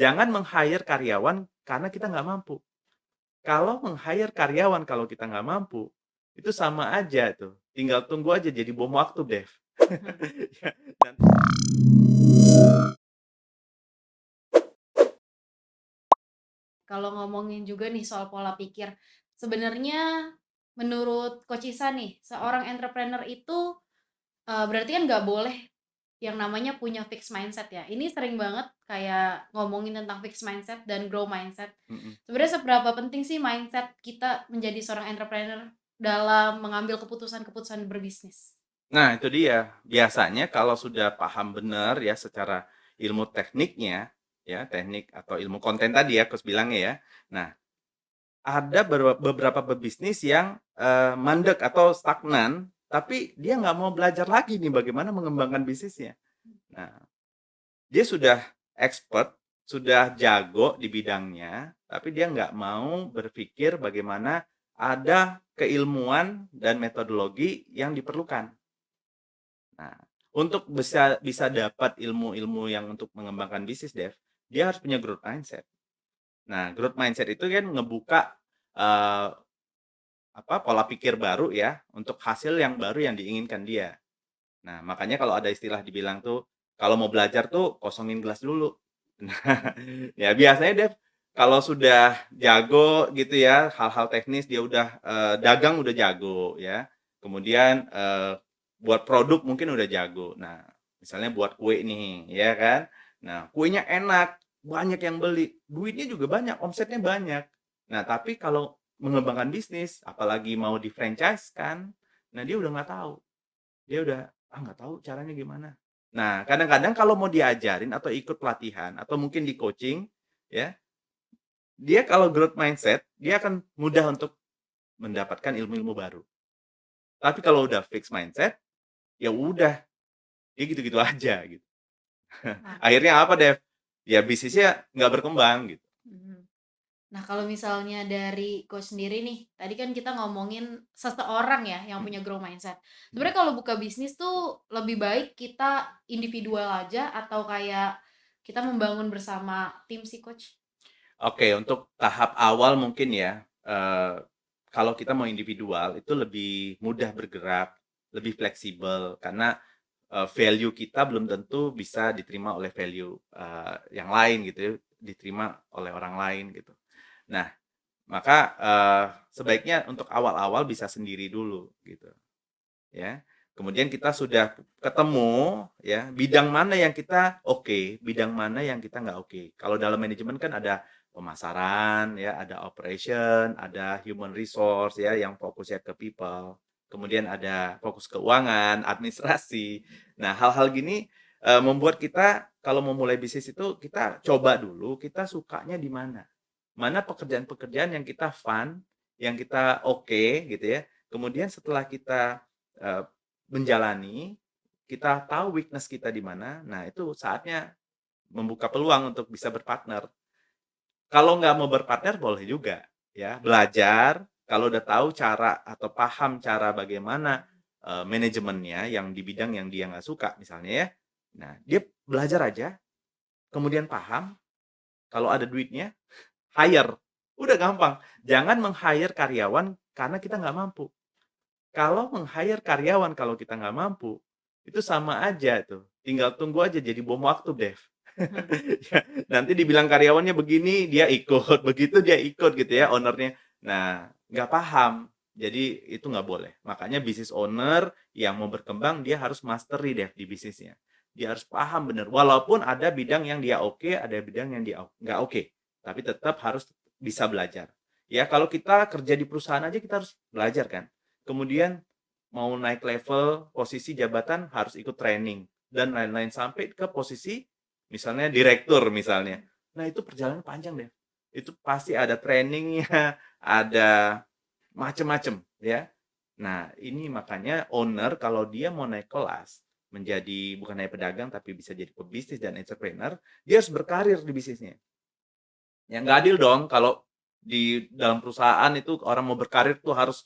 Jangan meng-hire karyawan karena kita nggak mampu. Kalau meng-hire karyawan kalau kita nggak mampu, itu sama aja tuh, tinggal tunggu aja jadi bom waktu, Dev. Mhm. Ya, nanti Kalau ngomongin juga nih soal pola pikir, sebenarnya menurut Coach Ihsan nih, seorang entrepreneur itu, berarti kan nggak boleh yang namanya punya fixed mindset ya. Ini sering banget kayak ngomongin tentang fixed mindset dan grow mindset. mhm. Sebenarnya seberapa penting sih mindset kita menjadi seorang entrepreneur dalam mengambil keputusan-keputusan berbisnis? Nah, itu dia. Biasanya kalau sudah paham benar ya secara ilmu tekniknya, ya, teknik atau ilmu konten tadi ya, Coach bilangnya ya. Nah, ada beberapa pebisnis yang, mandek atau stagnan, tapi dia nggak mau belajar lagi nih bagaimana mengembangkan bisnisnya. Nah, dia sudah expert, sudah jago di bidangnya, tapi dia nggak mau berpikir bagaimana ada keilmuan dan metodologi yang diperlukan. Nah, untuk bisa bisa dapat ilmu-ilmu yang untuk mengembangkan bisnis, Dev, dia harus punya growth mindset. Nah, growth mindset itu kan ngebuka, eee, pola pikir baru ya, untuk hasil yang baru yang diinginkan dia. Nah, makanya kalau ada istilah dibilang tuh, kalau mau belajar tuh kosongin gelas dulu. Nah, ya biasanya Dev, kalau sudah jago gitu ya, hal-hal teknis dia udah, dagang udah jago ya, kemudian, buat produk mungkin udah jago. Nah, misalnya buat kue nih, ya kan. Nah, kuenya enak, banyak yang beli, duitnya juga banyak, omsetnya banyak. Nah, tapi kalau mengembangkan bisnis, apalagi mau di-franchise-kan, nah dia udah nggak tahu. Dia udah, nggak tahu caranya gimana. Nah, kadang-kadang kalau mau diajarin atau ikut pelatihan atau mungkin di-coaching, ya, dia kalau growth mindset, dia akan mudah untuk mendapatkan ilmu-ilmu baru. Tapi kalau udah fix mindset, ya udah, dia gitu-gitu aja gitu. Oke. Akhirnya apa, Dev? Ya bisnisnya nggak berkembang gitu. Mhm. Nah, kalau misalnya dari Coach sendiri nih, tadi kan kita ngomongin seseorang ya yang Mhm punya grow mindset. mhm. Sebenarnya kalau buka bisnis tuh lebih baik kita individual aja atau kayak kita membangun bersama tim sih, Coach? Oke, untuk tahap awal mungkin ya, kalau kita mau individual itu lebih mudah bergerak, lebih fleksibel karena value kita belum tentu bisa diterima oleh value, yang lain gitu ya, diterima oleh orang lain gitu. Nah, maka, sebaiknya untuk awal-awal bisa sendiri dulu gitu ya. Kemudian kita sudah ketemu ya, bidang mana yang kita oke, bidang mana yang kita nggak oke. Kalau dalam manajemen kan ada pemasaran ya, ada operation, ada human resource ya yang fokusnya ke people, kemudian ada fokus keuangan, administrasi. Nah, hal-hal gini, membuat kita kalau mau mulai bisnis itu kita coba dulu kita sukanya di mana. Mana pekerjaan-pekerjaan yang kita fun, yang kita oke gitu ya. Kemudian setelah kita, eee, menjalani, kita tahu weakness kita di mana, nah itu saatnya membuka peluang untuk bisa berpartner. Kalau nggak mau berpartner boleh juga ya, belajar, kalau udah tahu cara atau paham cara bagaimana, manajemennya yang di bidang yang dia nggak suka misalnya ya, nah dia belajar aja, kemudian paham, kalau ada duitnya, hire, udah gampang. Jangan meng-hire karyawan karena kita nggak mampu. Kalau meng-hire karyawan kalau kita nggak mampu, itu sama aja tuh, tinggal tunggu aja jadi bom waktu, Dev. Mhm. Ya, nanti dibilang karyawannya begini, dia ikut, begitu dia ikut gitu ya owner-nya. Nah, nggak paham, jadi itu nggak boleh. Makanya business owner yang mau berkembang dia harus mastery, Dev, di bisnisnya. Dia harus paham bener, walaupun ada bidang yang dia oke, ada bidang yang dia nggak oke, tapi tetap harus bisa belajar. Ya, kalau kita kerja di perusahaan aja kita harus belajar kan. Kemudian mau naik level, posisi jabatan harus ikut training dan lain-lain sampai ke posisi misalnya direktur misalnya. Nah, itu perjalanan panjang deh. Itu pasti ada trainingnya, ada macem-macem ya. Nah, ini makanya owner kalau dia mau naik kelas menjadi bukan hanya pedagang tapi bisa jadi pebisnis dan entrepreneur, dia harus berkarir di bisnisnya. Ya nggak adil dong kalau di dalam perusahaan itu orang mau berkarir tuh harus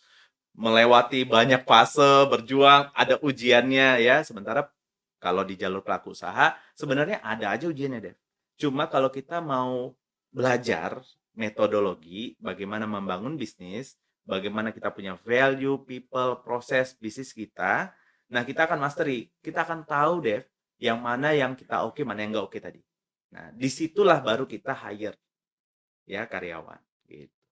melewati banyak fase, berjuang, ada ujiannya ya. Sementara kalau di jalur pelaku usaha sebenarnya ada aja ujiannya, Dev. Cuma kalau kita mau belajar metodologi, bagaimana membangun bisnis, bagaimana kita punya value, people, proses bisnis kita, nah kita akan mastery. Kita akan tahu deh yang mana yang kita oke, mana yang nggak oke tadi. Nah, disitulah baru kita hire ya karyawan, gitu.